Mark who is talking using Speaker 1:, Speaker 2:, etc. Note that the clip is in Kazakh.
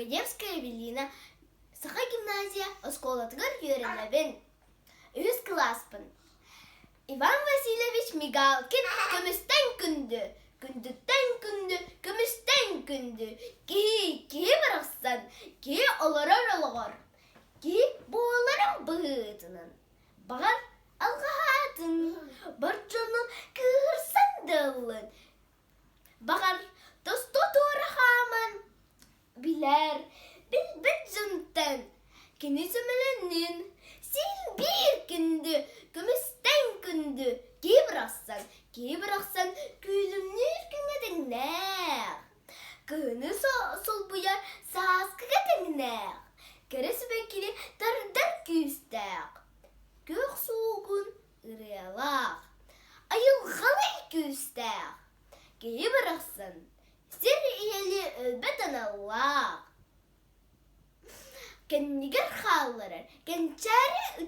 Speaker 1: Бугаевская Эвелина, Саха гимназия, осколатыгар йөрелебин. Үз класспын. Иван Васильевич Мигалкин көмістен күнді, күндіттен күнді, көмістен күнді. Ки барақсан, ки оларар олағар, ки боğaların бұғытының. Бағар алғатын, бар жоның кырсан дылын. Бағар досто туырахамын, билер, bil жүнттен, кені сөміленнің. Сен bir күнді, көмістен күнді, ки барақсан, күйлімнер күнгедің нәқ. Күні сол бұя сасқыға тәңнәқ. Кәресі бәкелі тардар күстәқ. Көк суғын ұрелақ. Айылғалай күстәқ. Ки барақсан, сер иелі өлбәтін Аллах. Кәннігер қалларар, кәнчәрі